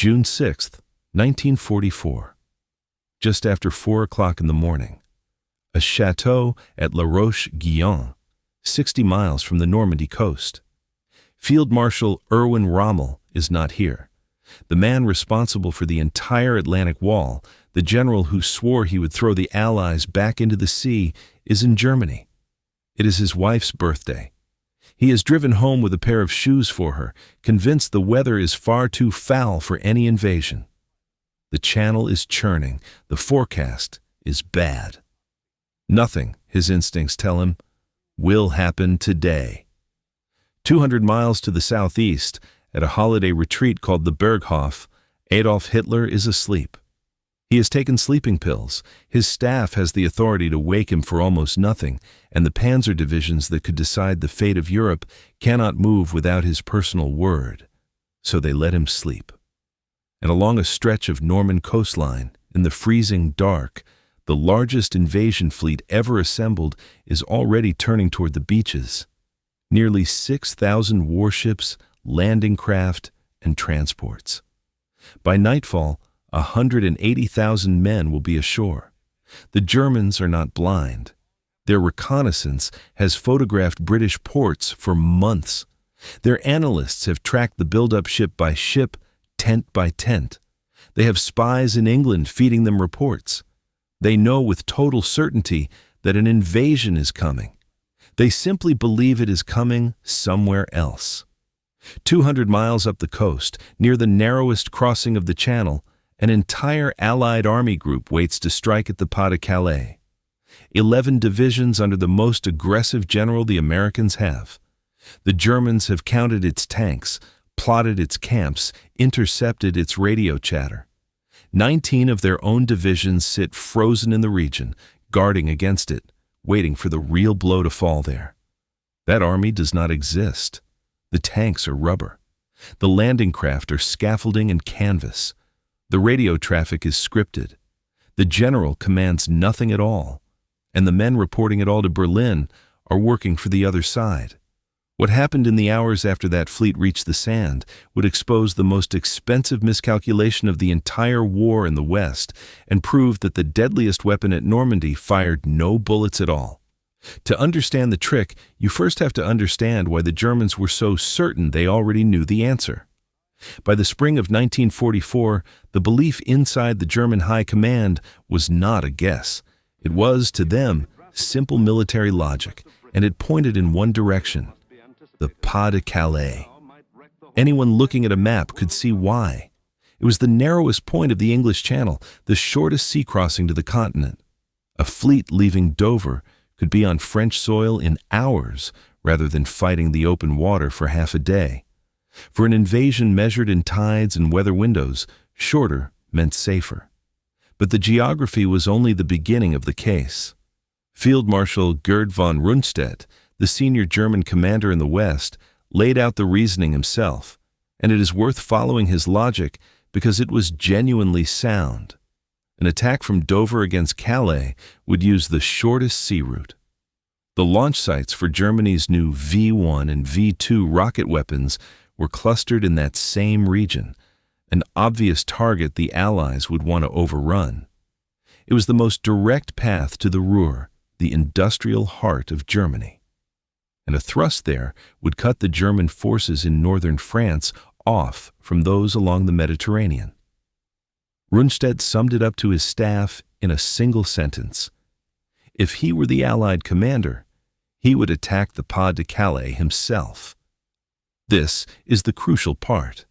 June 6th, 1944. Just after 4 o'clock in the morning, a chateau at La Roche-Guyon, 60 miles from the Normandy coast. Field Marshal Erwin Rommel is not here. The man responsible for the entire Atlantic Wall, the general who swore he would throw the Allies back into the sea, is in Germany. It is his wife's birthday. He has driven home with a pair of shoes for her, convinced the weather is far too foul for any invasion. The Channel is churning. The forecast is bad. Nothing, his instincts tell him, will happen today. 200 miles to the southeast, at a holiday retreat called the Berghof, Adolf Hitler is asleep. He has taken sleeping pills. His staff has the authority to wake him for almost nothing, and the panzer divisions that could decide the fate of Europe cannot move without his personal word. So they let him sleep. And along a stretch of Norman coastline, in the freezing dark, the largest invasion fleet ever assembled is already turning toward the beaches. Nearly 6,000 warships, landing craft, and transports. By nightfall, 180,000 men will be ashore. The Germans are not blind. Their reconnaissance has photographed British ports for months. Their analysts have tracked the build-up ship by ship, tent by tent. They have spies in England feeding them reports. They know with total certainty that an invasion is coming. They simply believe it is coming somewhere else. 200 miles up the coast, near the narrowest crossing of the Channel, an entire Allied army group waits to strike at the Pas-de-Calais. 11 divisions under the most aggressive general the Americans have. The Germans have counted its tanks, plotted its camps, intercepted its radio chatter. 19 of their own divisions sit frozen in the region, guarding against it, waiting for the real blow to fall there. That army does not exist. The tanks are rubber. The landing craft are scaffolding and canvas. The radio traffic is scripted. The general commands nothing at all, and the men reporting it all to Berlin are working for the other side. What happened in the hours after that fleet reached the sand would expose the most expensive miscalculation of the entire war in the West and prove that the deadliest weapon at Normandy fired no bullets at all. To understand the trick, you first have to understand why the Germans were so certain they already knew the answer. By the spring of 1944, the belief inside the German High Command was not a guess. It was, to them, simple military logic, and it pointed in one direction: the Pas-de-Calais. Anyone looking at a map could see why. It was the narrowest point of the English Channel, the shortest sea crossing to the continent. A fleet leaving Dover could be on French soil in hours rather than fighting the open water for half a day. For an invasion measured in tides and weather windows, shorter meant safer. But the geography was only the beginning of the case. Field Marshal Gerd von Rundstedt, the senior German commander in the West, laid out the reasoning himself, and it is worth following his logic because it was genuinely sound. An attack from Dover against Calais would use the shortest sea route. The launch sites for Germany's new V-1 and V-2 rocket weapons were clustered in that same region, an obvious target the Allies would want to overrun. It was the most direct path to the Ruhr, the industrial heart of Germany. And a thrust there would cut the German forces in northern France off from those along the Mediterranean. Rundstedt summed it up to his staff in a single sentence. If he were the Allied commander, he would attack the Pas-de-Calais himself. This is the crucial part.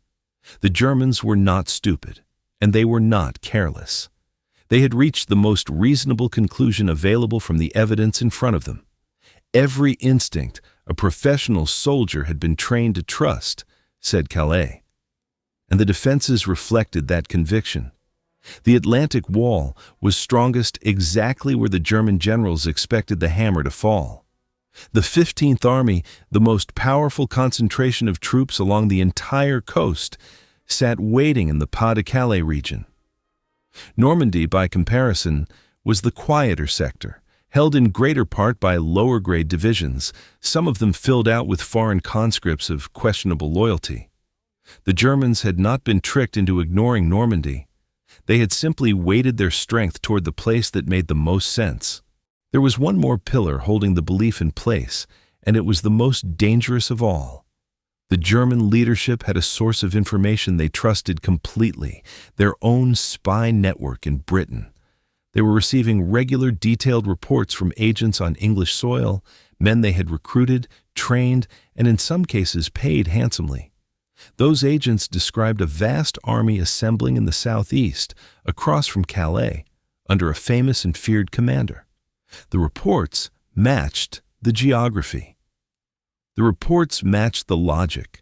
The Germans were not stupid, and they were not careless. They had reached the most reasonable conclusion available from the evidence in front of them. Every instinct a professional soldier had been trained to trust said Calais. And the defenses reflected that conviction. The Atlantic Wall was strongest exactly where the German generals expected the hammer to fall. The 15th Army, the most powerful concentration of troops along the entire coast, sat waiting in the Pas-de-Calais region. Normandy, by comparison, was the quieter sector, held in greater part by lower-grade divisions, some of them filled out with foreign conscripts of questionable loyalty. The Germans had not been tricked into ignoring Normandy. They had simply weighted their strength toward the place that made the most sense. There was one more pillar holding the belief in place, and it was the most dangerous of all. The German leadership had a source of information they trusted completely, their own spy network in Britain. They were receiving regular detailed reports from agents on English soil, men they had recruited, trained, and in some cases paid handsomely. Those agents described a vast army assembling in the southeast, across from Calais, under a famous and feared commander. The reports matched the geography. The reports matched the logic.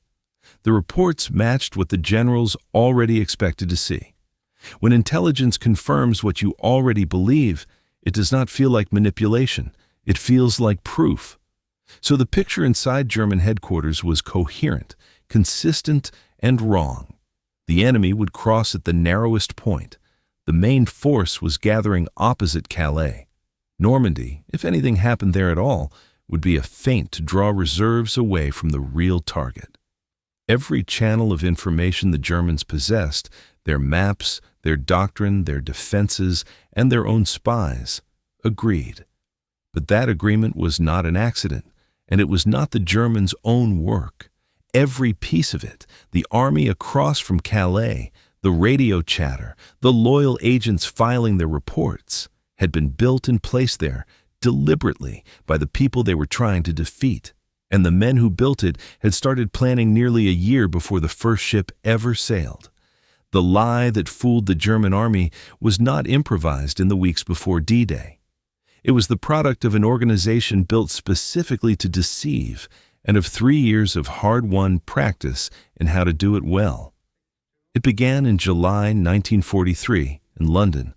The reports matched what the generals already expected to see. When intelligence confirms what you already believe, it does not feel like manipulation. It feels like proof. So the picture inside German headquarters was coherent, consistent, and wrong. The enemy would cross at the narrowest point. The main force was gathering opposite Calais. Normandy, if anything happened there at all, would be a feint to draw reserves away from the real target. Every channel of information the Germans possessed, their maps, their doctrine, their defenses, and their own spies, agreed. But that agreement was not an accident, and it was not the Germans' own work. Every piece of it, the army across from Calais, the radio chatter, the loyal agents filing their reports, had been built and placed there deliberately by the people they were trying to defeat. And the men who built it had started planning nearly a year before the first ship ever sailed. The lie that fooled the German army was not improvised in the weeks before D-Day. It was the product of an organization built specifically to deceive and of 3 years of hard-won practice in how to do it well. It began in July 1943 in London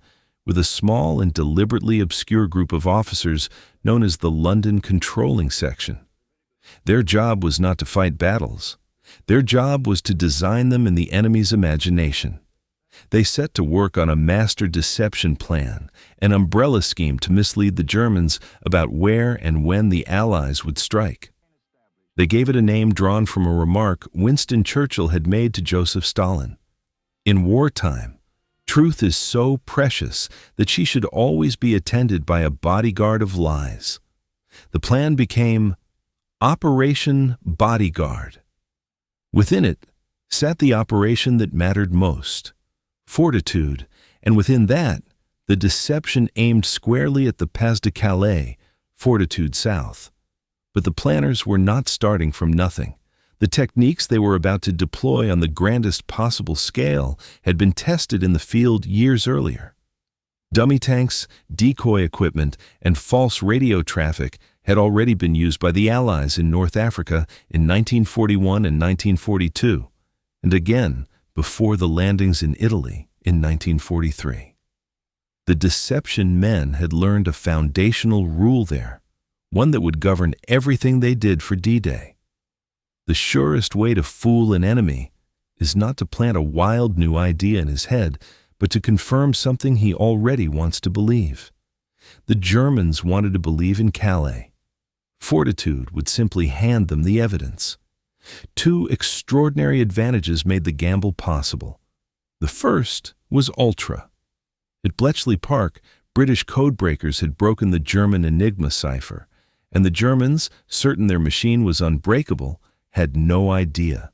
with a small and deliberately obscure group of officers known as the London Controlling Section. Their job was not to fight battles. Their job was to design them in the enemy's imagination. They set to work on a master deception plan, an umbrella scheme to mislead the Germans about where and when the Allies would strike. They gave it a name drawn from a remark Winston Churchill had made to Joseph Stalin. In wartime, truth is so precious that she should always be attended by a bodyguard of lies. The plan became Operation Bodyguard. Within it sat the operation that mattered most, fortitude, and within that, the deception aimed squarely at the Pas-de-Calais, Fortitude South. But the planners were not starting from nothing. The techniques they were about to deploy on the grandest possible scale had been tested in the field years earlier. Dummy tanks, decoy equipment, and false radio traffic had already been used by the Allies in North Africa in 1941 and 1942, and again before the landings in Italy in 1943. The deception men had learned a foundational rule there, one that would govern everything they did for D-Day. The surest way to fool an enemy is not to plant a wild new idea in his head, but to confirm something he already wants to believe. The Germans wanted to believe in Calais. Fortitude would simply hand them the evidence. Two extraordinary advantages made the gamble possible. The first was ultra. At Bletchley Park, British codebreakers had broken the German Enigma cipher, and the Germans, certain their machine was unbreakable, had no idea.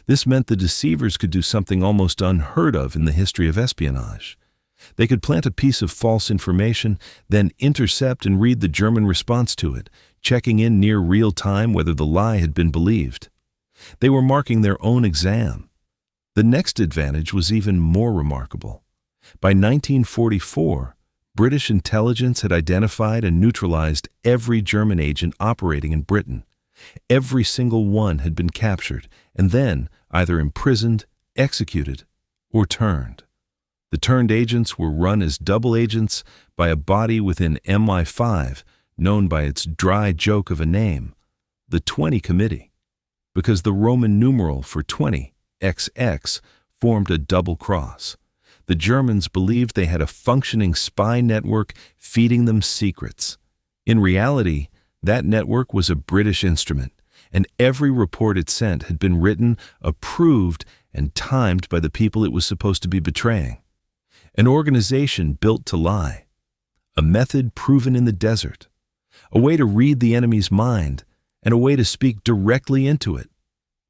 This meant the deceivers could do something almost unheard of in the history of espionage. They could plant a piece of false information, then intercept and read the German response to it, checking in near real time whether the lie had been believed. They were marking their own exam. The next advantage was even more remarkable. By 1944, British intelligence had identified and neutralized every German agent operating in Britain. Every single one had been captured and then either imprisoned, executed, or turned. The turned agents were run as double agents by a body within MI5 known by its dry joke of a name, the 20 Committee, because the Roman numeral for 20, XX, formed a double cross. The Germans believed they had a functioning spy network feeding them secrets. In reality, that network was a British instrument, and every report it sent had been written, approved, and timed by the people it was supposed to be betraying. An organization built to lie. A method proven in the desert. A way to read the enemy's mind, and a way to speak directly into it.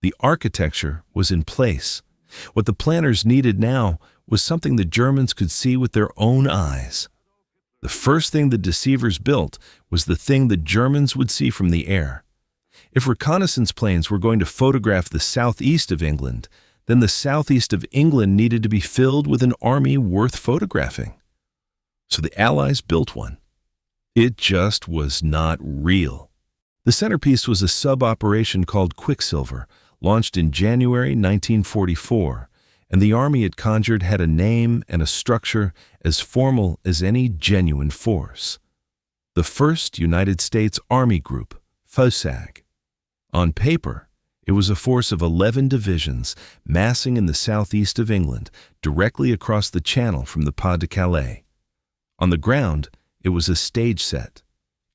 The architecture was in place. What the planners needed now was something the Germans could see with their own eyes. The first thing the deceivers built was the thing the Germans would see from the air. If reconnaissance planes were going to photograph the southeast of England, then the southeast of England needed to be filled with an army worth photographing. So the Allies built one. It just was not real. The centerpiece was a sub-operation called Quicksilver, launched in January 1944, and the army it conjured had a name and a structure as formal as any genuine force. The 1st United States Army Group, FOSAG. On paper, it was a force of 11 divisions massing in the southeast of England, directly across the Channel from the Pas-de-Calais. On the ground, it was a stage set.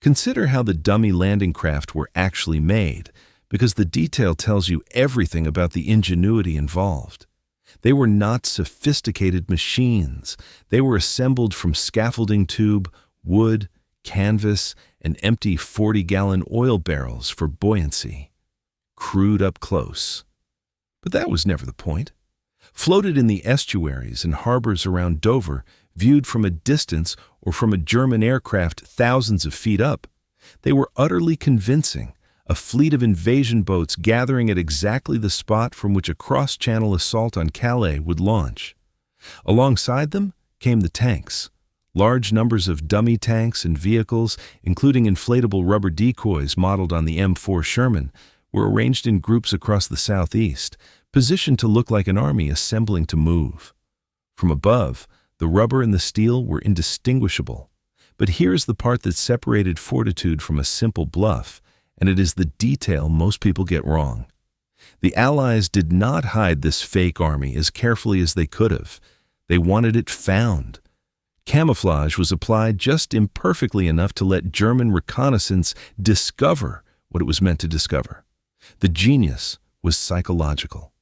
Consider how the dummy landing craft were actually made, because the detail tells you everything about the ingenuity involved. They were not sophisticated machines. They were assembled from scaffolding tube, wood, canvas, and empty 40-gallon oil barrels for buoyancy. Crude up close. But that was never the point. Floated in the estuaries and harbors around Dover, viewed from a distance or from a German aircraft thousands of feet up, they were utterly convincing. A fleet of invasion boats gathering at exactly the spot from which a cross-channel assault on Calais would launch. Alongside them came the tanks. Large numbers of dummy tanks and vehicles, including inflatable rubber decoys modeled on the M4 Sherman, were arranged in groups across the southeast, positioned to look like an army assembling to move. From above, the rubber and the steel were indistinguishable. But here's the part that separated fortitude from a simple bluff, and it is the detail most people get wrong. The Allies did not hide this fake army as carefully as they could have. They wanted it found. Camouflage was applied just imperfectly enough to let German reconnaissance discover what it was meant to discover. The genius was psychological.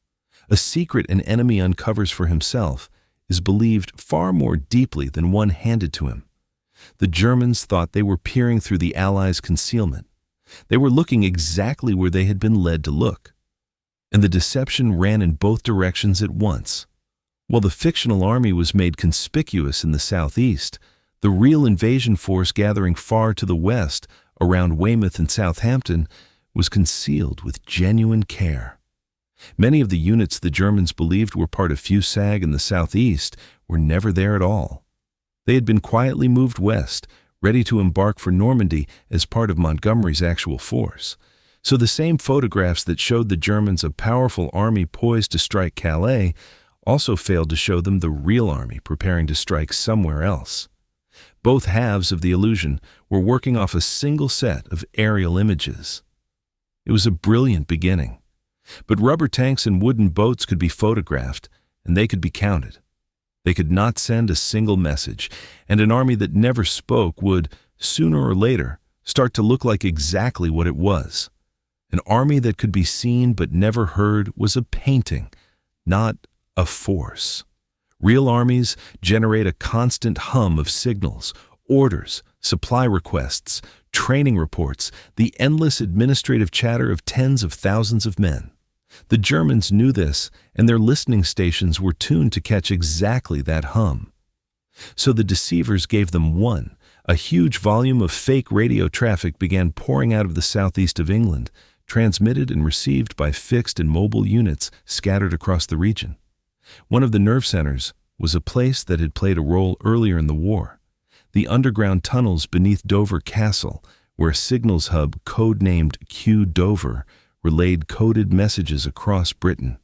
A secret an enemy uncovers for himself is believed far more deeply than one handed to him. The Germans thought they were peering through the Allies' concealment. They were looking exactly where they had been led to look. And the deception ran in both directions at once. While the fictional army was made conspicuous in the southeast, the real invasion force gathering far to the west, around Weymouth and Southampton, was concealed with genuine care. Many of the units the Germans believed were part of FOSAG in the southeast were never there at all. They had been quietly moved west, ready to embark for Normandy as part of Montgomery's actual force. So the same photographs that showed the Germans a powerful army poised to strike Calais also failed to show them the real army preparing to strike somewhere else. Both halves of the illusion were working off a single set of aerial images. It was a brilliant beginning. But rubber tanks and wooden boats could be photographed, and they could be counted. They could not send a single message, and an army that never spoke would, sooner or later, start to look like exactly what it was. An army that could be seen but never heard was a painting, not a force. Real armies generate a constant hum of signals, orders, supply requests, training reports, the endless administrative chatter of tens of thousands of men. The Germans knew this, and their listening stations were tuned to catch exactly that hum. So the deceivers gave them one. A huge volume of fake radio traffic began pouring out of the southeast of England, transmitted and received by fixed and mobile units scattered across the region. One of the nerve centers was a place that had played a role earlier in the war. The underground tunnels beneath Dover Castle, where a signals hub codenamed Q Dover relayed coded messages across Britain.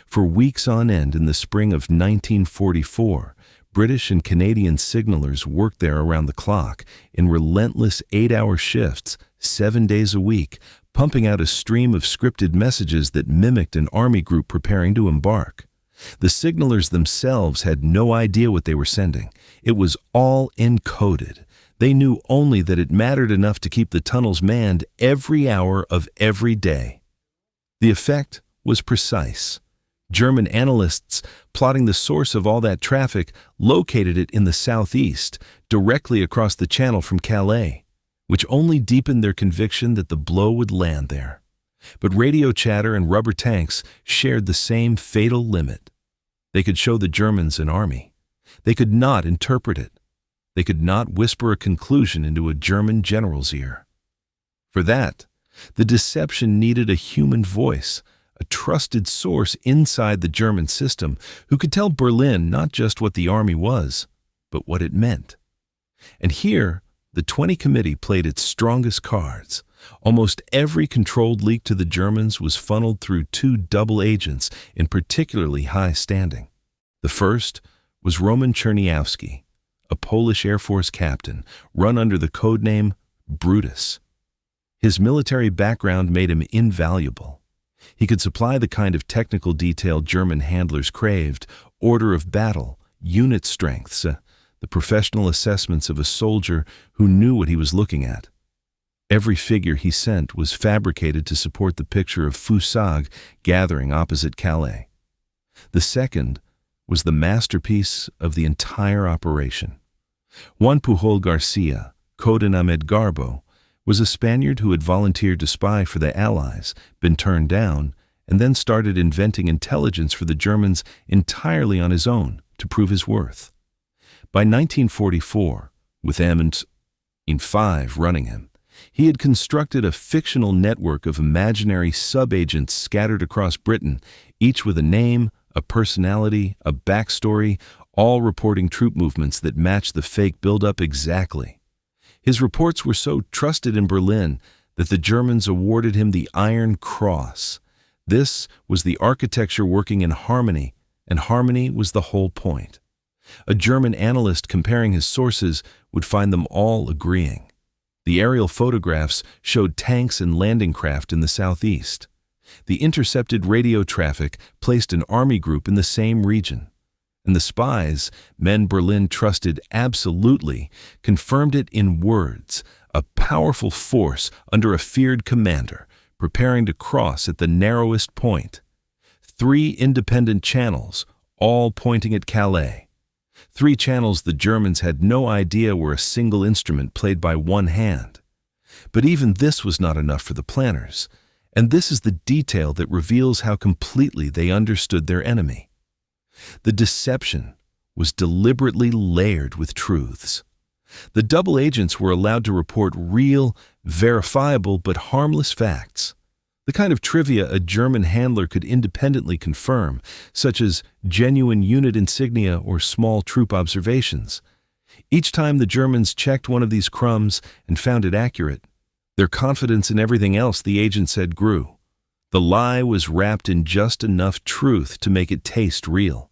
For weeks on end in the spring of 1944, British and Canadian signalers worked there around the clock in relentless 8-hour shifts, 7 days a week, pumping out a stream of scripted messages that mimicked an army group preparing to embark. The signalers themselves had no idea what they were sending. It was all encoded. They knew only that it mattered enough to keep the tunnels manned every hour of every day. The effect was precise. German analysts, plotting the source of all that traffic, located it in the southeast, directly across the channel from Calais, which only deepened their conviction that the blow would land there. But radio chatter and rubber tanks shared the same fatal limit. They could show the Germans an army. They could not interpret it. They could not whisper a conclusion into a German general's ear. For that, the deception needed a human voice, a trusted source inside the German system who could tell Berlin not just what the army was, but what it meant. And here, the 20 Committee played its strongest cards. Almost every controlled leak to the Germans was funneled through two double agents in particularly high standing. The first was Roman Czerniawski, a Polish Air Force captain, run under the codename Brutus. His military background made him invaluable. He could supply the kind of technical detail German handlers craved: order of battle, unit strengths, the professional assessments of a soldier who knew what he was looking at. Every figure he sent was fabricated to support the picture of Fusag gathering opposite Calais. The second was the masterpiece of the entire operation. Juan Pujol Garcia, codenamed Garbo, was a Spaniard who had volunteered to spy for the Allies, been turned down, and then started inventing intelligence for the Germans entirely on his own to prove his worth. By 1944, with M&5 running him, he had constructed a fictional network of imaginary sub-agents scattered across Britain, each with a name, a personality, a backstory, all reporting troop movements that matched the fake buildup exactly. His reports were so trusted in Berlin that the Germans awarded him the Iron Cross. This was the architecture working in harmony, and harmony was the whole point. A German analyst comparing his sources would find them all agreeing. The aerial photographs showed tanks and landing craft in the southeast. The intercepted radio traffic placed an army group in the same region. And the spies, men Berlin trusted absolutely, confirmed it in words: a powerful force under a feared commander, preparing to cross at the narrowest point. 3 independent channels, all pointing at Calais. 3 channels the Germans had no idea were a single instrument played by one hand. But even this was not enough for the planners, and this is the detail that reveals how completely they understood their enemy. The deception was deliberately layered with truths. The double agents were allowed to report real, verifiable, but harmless facts. The kind of trivia a German handler could independently confirm, such as genuine unit insignia or small troop observations. Each time the Germans checked one of these crumbs and found it accurate, their confidence in everything else the agent said grew. The lie was wrapped in just enough truth to make it taste real.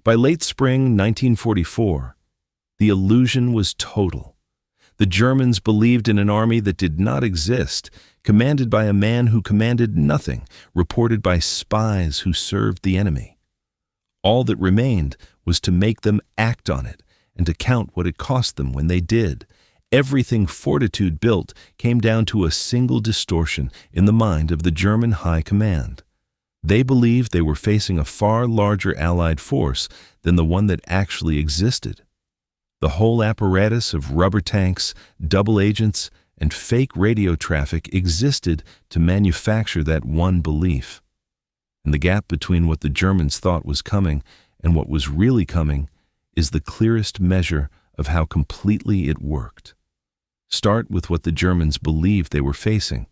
By late spring 1944, the illusion was total. The Germans believed in an army that did not exist, commanded by a man who commanded nothing, reported by spies who served the enemy. All that remained was to make them act on it and to count what it cost them when they did. Everything fortitude built came down to a single distortion in the mind of the German high command. They believed they were facing a far larger Allied force than the one that actually existed. The whole apparatus of rubber tanks, double agents, and fake radio traffic existed to manufacture that one belief. And the gap between what the Germans thought was coming and what was really coming is the clearest measure of how completely it worked. Start with what the Germans believed they were facing.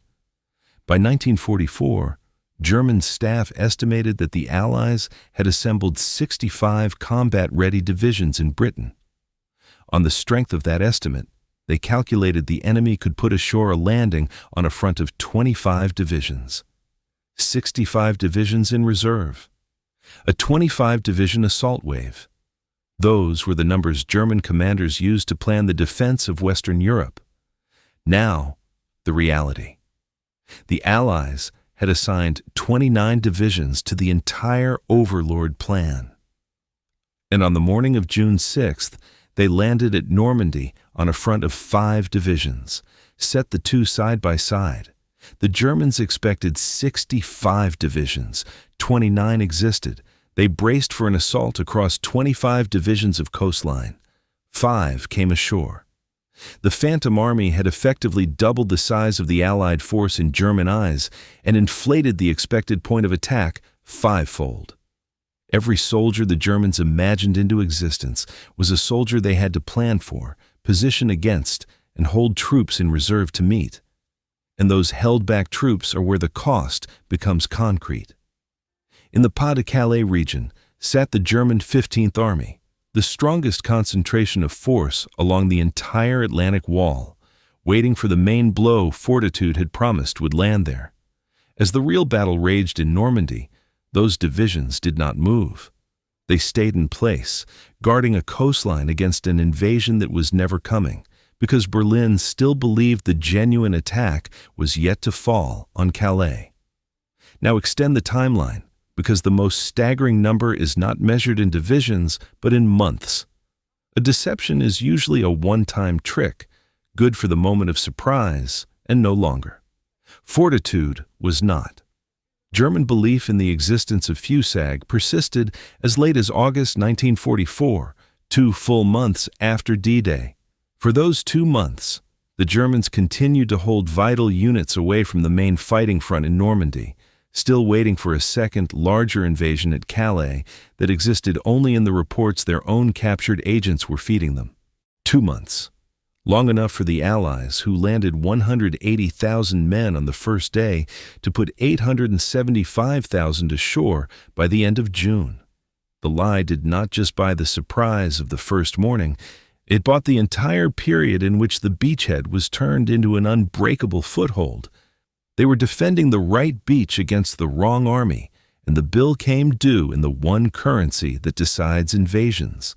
By 1944, German staff estimated that the Allies had assembled 65 combat-ready divisions in Britain. On the strength of that estimate, they calculated the enemy could put ashore a landing on a front of 25 divisions. 65 divisions in reserve. A 25-division assault wave. Those were the numbers German commanders used to plan the defense of Western Europe. Now, the reality. The Allies had assigned 29 divisions to the entire Overlord plan. And on the morning of June 6th, They landed at Normandy on a front of 5 divisions, set the two side by side. The Germans expected 65 divisions, 29 existed. They braced for an assault across 25 divisions of coastline. 5 came ashore. The Phantom Army had effectively doubled the size of the Allied force in German eyes and inflated the expected point of attack 5-fold. Every soldier the Germans imagined into existence was a soldier they had to plan for, position against, and hold troops in reserve to meet. And those held-back troops are where the cost becomes concrete. In the Pas-de-Calais region sat the German 15th Army, the strongest concentration of force along the entire Atlantic Wall, waiting for the main blow Fortitude had promised would land there. As the real battle raged in Normandy, those divisions did not move. They stayed in place, guarding a coastline against an invasion that was never coming, because Berlin still believed the genuine attack was yet to fall on Calais. Now extend the timeline, because the most staggering number is not measured in divisions, but in months. A deception is usually a one-time trick, good for the moment of surprise, and no longer. Fortitude was not. German belief in the existence of Fusag persisted as late as August 1944, 2 full months after D-Day. For those 2 months, the Germans continued to hold vital units away from the main fighting front in Normandy, still waiting for a second, larger invasion at Calais that existed only in the reports their own captured agents were feeding them. 2 months. Long enough for the Allies, who landed 180,000 men on the first day, to put 875,000 ashore by the end of June. The lie did not just buy the surprise of the first morning, it bought the entire period in which the beachhead was turned into an unbreakable foothold. They were defending the right beach against the wrong army, and the bill came due in the one currency that decides invasions: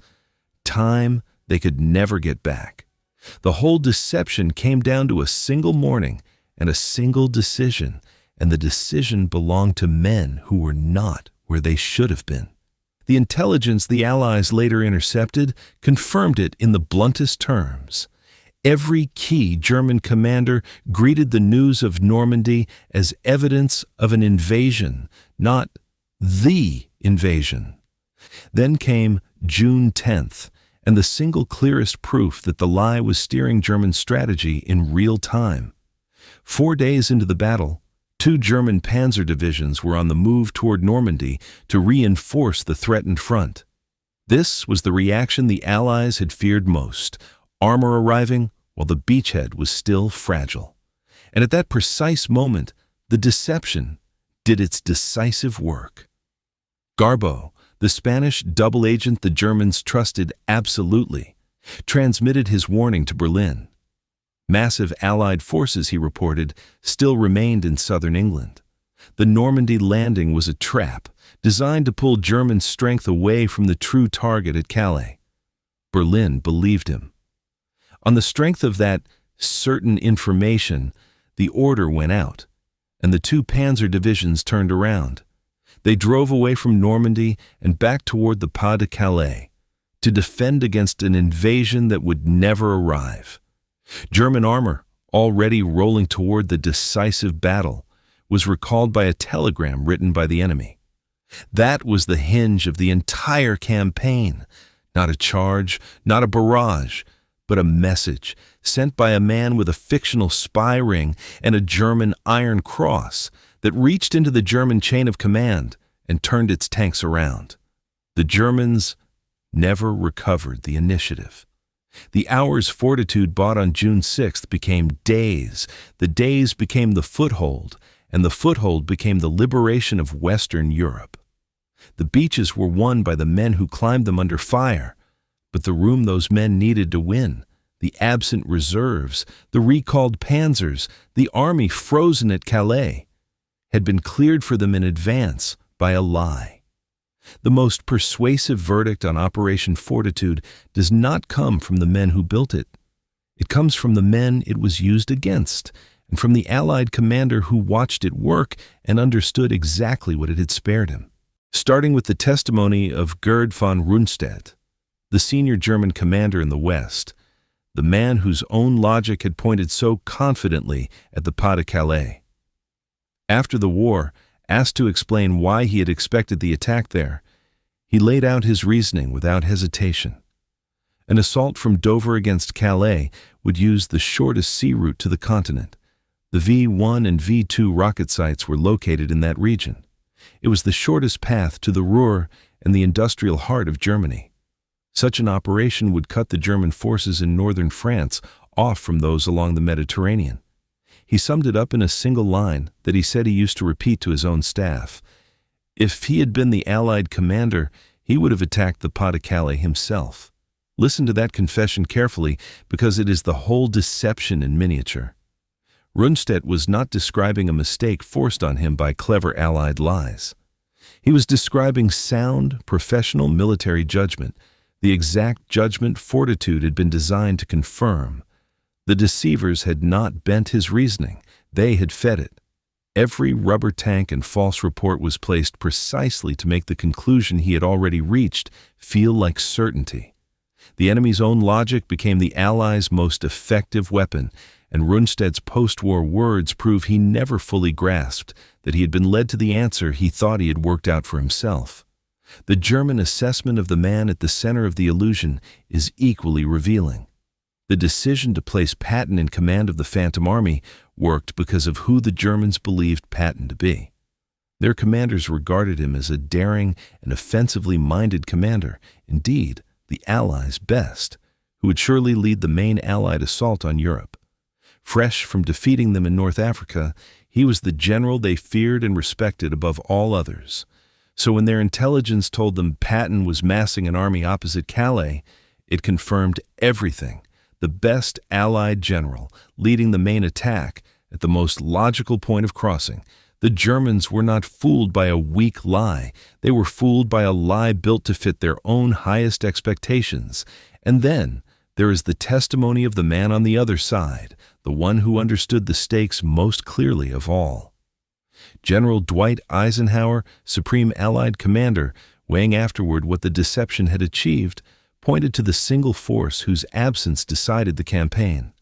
time they could never get back. The whole deception came down to a single morning and a single decision, and the decision belonged to men who were not where they should have been. The intelligence the Allies later intercepted confirmed it in the bluntest terms. Every key German commander greeted the news of Normandy as evidence of an invasion, not the invasion. Then came June 10th, and the single clearest proof that the lie was steering German strategy in real time. 4 days into the battle, 2 German panzer divisions were on the move toward Normandy to reinforce the threatened front. This was the reaction the Allies had feared most: armor arriving while the beachhead was still fragile. And at that precise moment, the deception did its decisive work. Garbo, the Spanish double agent the Germans trusted absolutely, transmitted his warning to Berlin. Massive Allied forces, he reported, still remained in southern England. The Normandy landing was a trap designed to pull German strength away from the true target at Calais. Berlin believed him. On the strength of that certain information, the order went out, and the 2 panzer divisions turned around. They drove away from Normandy and back toward the Pas-de-Calais to defend against an invasion that would never arrive. German armor, already rolling toward the decisive battle, was recalled by a telegram written by the enemy. That was the hinge of the entire campaign. Not a charge, not a barrage, but a message sent by a man with a fictional spy ring and a German Iron Cross that reached into the German chain of command and turned its tanks around. The Germans never recovered the initiative. The hours Fortitude bought on June 6th became days. The days became the foothold, and the foothold became the liberation of Western Europe. The beaches were won by the men who climbed them under fire, but the room those men needed to win, the absent reserves, the recalled panzers, the army frozen at Calais, had been cleared for them in advance by a lie. The most persuasive verdict on Operation Fortitude does not come from the men who built it. It comes from the men it was used against, and from the Allied commander who watched it work and understood exactly what it had spared him. Starting with the testimony of Gerd von Rundstedt, the senior German commander in the West, the man whose own logic had pointed so confidently at the Pas-de-Calais. After the war, asked to explain why he had expected the attack there, he laid out his reasoning without hesitation. An assault from Dover against Calais would use the shortest sea route to the continent. The V-1 and V-2 rocket sites were located in that region. It was the shortest path to the Ruhr and the industrial heart of Germany. Such an operation would cut the German forces in northern France off from those along the Mediterranean. He summed it up in a single line that he said he used to repeat to his own staff. If he had been the Allied commander, he would have attacked the Pas-de-Calais himself. Listen to that confession carefully, because it is the whole deception in miniature. Rundstedt was not describing a mistake forced on him by clever Allied lies. He was describing sound, professional military judgment, the exact judgment Fortitude had been designed to confirm. The deceivers had not bent his reasoning, they had fed it. Every rubber tank and false report was placed precisely to make the conclusion he had already reached feel like certainty. The enemy's own logic became the Allies' most effective weapon, and Rundstedt's post-war words prove he never fully grasped that he had been led to the answer he thought he had worked out for himself. The German assessment of the man at the center of the illusion is equally revealing. The decision to place Patton in command of the Phantom Army worked because of who the Germans believed Patton to be. Their commanders regarded him as a daring and offensively minded commander, indeed, the Allies' best, who would surely lead the main Allied assault on Europe. Fresh from defeating them in North Africa, he was the general they feared and respected above all others. So when their intelligence told them Patton was massing an army opposite Calais, it confirmed everything. The best Allied general, leading the main attack at the most logical point of crossing. The Germans were not fooled by a weak lie. They were fooled by a lie built to fit their own highest expectations. And then there is the testimony of the man on the other side, the one who understood the stakes most clearly of all. General Dwight Eisenhower, Supreme Allied Commander, weighing afterward what the deception had achieved, pointed to the single force whose absence decided the campaign.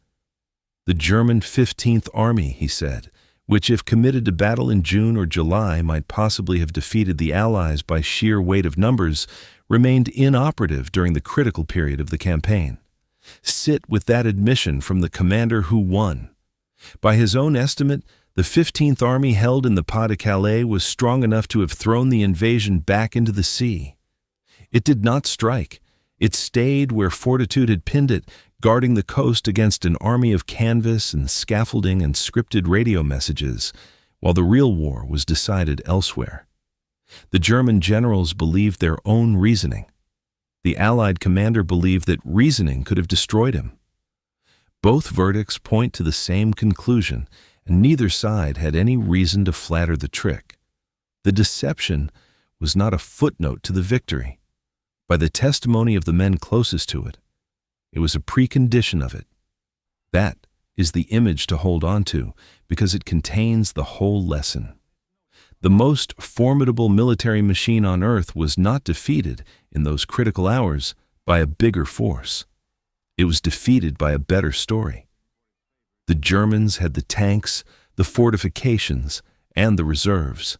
The German 15th Army, he said, which if committed to battle in June or July might possibly have defeated the Allies by sheer weight of numbers, remained inoperative during the critical period of the campaign. Sit with that admission from the commander who won. By his own estimate, the 15th Army held in the Pas-de-Calais was strong enough to have thrown the invasion back into the sea. It did not strike. It stayed where Fortitude had pinned it, guarding the coast against an army of canvas and scaffolding and scripted radio messages, while the real war was decided elsewhere. The German generals believed their own reasoning. The Allied commander believed that reasoning could have destroyed him. Both verdicts point to the same conclusion, and neither side had any reason to flatter the trick. The deception was not a footnote to the victory. By the testimony of the men closest to it, it was a precondition of it. That is the image to hold on to, because it contains the whole lesson. The most formidable military machine on earth was not defeated in those critical hours by a bigger force. It was defeated by a better story. The Germans had the tanks, the fortifications, and the reserves.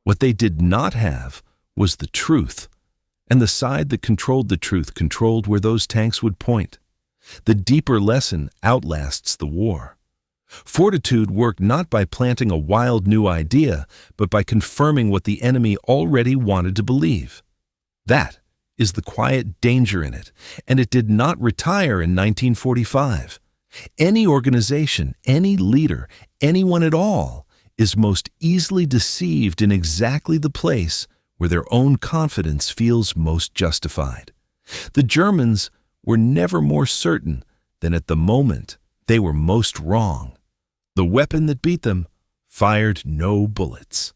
What they did not have was the truth, and the side that controlled the truth controlled where those tanks would point. The deeper lesson outlasts the war. Fortitude worked not by planting a wild new idea, but by confirming what the enemy already wanted to believe. That is the quiet danger in it, and it did not retire in 1945. Any organization, any leader, anyone at all, is most easily deceived in exactly the place where their own confidence feels most justified. The Germans were never more certain than at the moment they were most wrong. The weapon that beat them fired no bullets.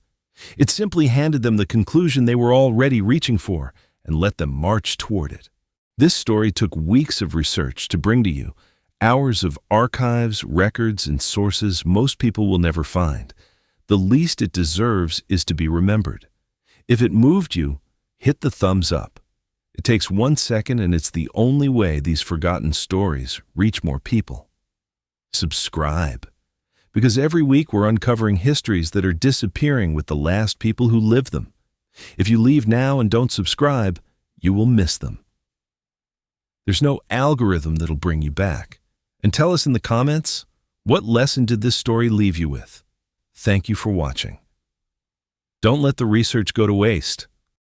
It simply handed them the conclusion they were already reaching for and let them march toward it. This story took weeks of research to bring to you, hours of archives, records, and sources most people will never find. The least it deserves is to be remembered. If it moved you, hit the thumbs up. It takes 1 second, and it's the only way these forgotten stories reach more people. Subscribe, because every week we're uncovering histories that are disappearing with the last people who lived them. If you leave now and don't subscribe, you will miss them. There's no algorithm that'll bring you back. And tell us in the comments, what lesson did this story leave you with? Thank you for watching. Don't let the research go to waste.